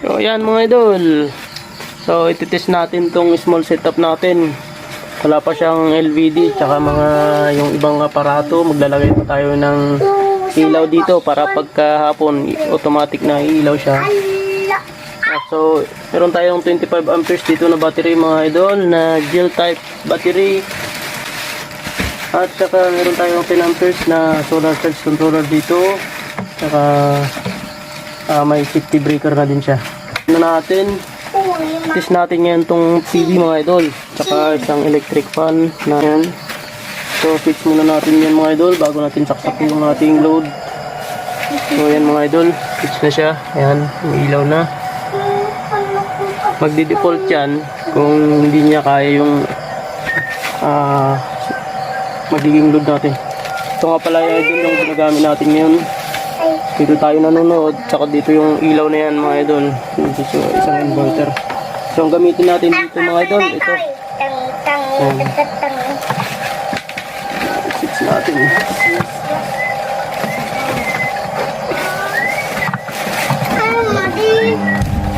So ayan mga idol. So ititest natin tong small setup natin. Wala pa siyang LVD tsaka mga yung ibang aparato. Maglalagay pa tayo ng ilaw dito para pagkahapon automatic na ilaw siya. So meron tayong 25 amperes dito na battery mga idol na gel type battery. At saka meron tayong 10 amperes na solar charge controller dito. Saka may safety breaker na din siya. Ano natin? Test natin ngayon tong TV mga idol. Saka isang electric fan na yan. So switch muna natin yan mga idol bago natin saksak yung ating load. So yan mga idol, switch na siya. Ayan, may ilaw na. Magdi-default yan kung hindi niya kaya yung magiging load natin. Ito nga pala yung idol yung ginagamit natin ngayon. Dito tayo nanonood, saka dito yung ilaw na yan mga idol. Dito so, isang inverter. So ang gamitin natin dito mga idol, ito. Switch natin.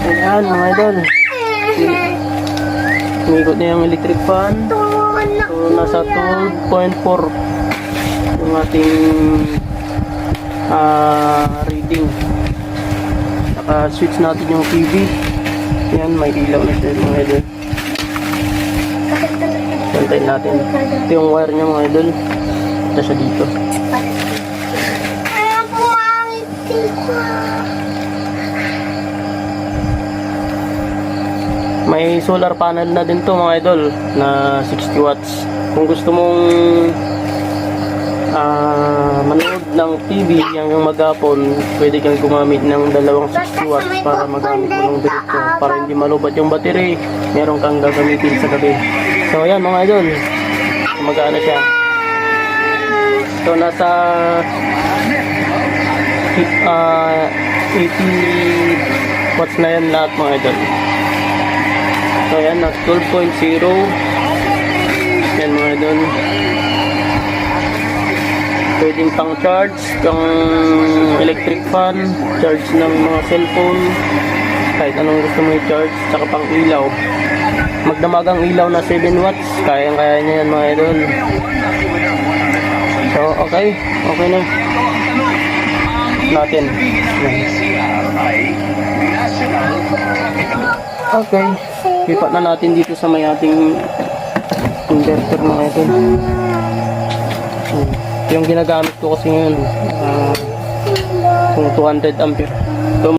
Ayan mga idol. Umikot na yung electric fan. So nasa 12.4 yung ating reading. Saka switch natin yung TV. Yan, may ilaw na siya mga idol. Pantayin natin. Ito yung wire niya mga idol. Ito siya dito. May solar panel na din to mga idol na 60 watts. Kung gusto mong manood ng TV hanggang maghapon, pwede kang gumamit ng dalawang 60 watts para magamit mo ng diretso para hindi malubat yung battery. Meron kang gagamitin sa gabi. So ayan mga idol, magana siya. So nasa 80 watts na yan lahat mga idol. So ayan, nasa 12.0 yan mga idol. Pwedeng pang charge, pang electric fan, charge ng mga cellphone, kahit anong gusto mo i-charge, saka pang ilaw. Magdamagang ilaw na 7 watts, kaya-kaya niya yan mga idol. So okay na natin. Okay, lipat na natin dito sa may ating inverter mga idol. Yung ginagamit ko kasi ngayon, 200 ampere. So,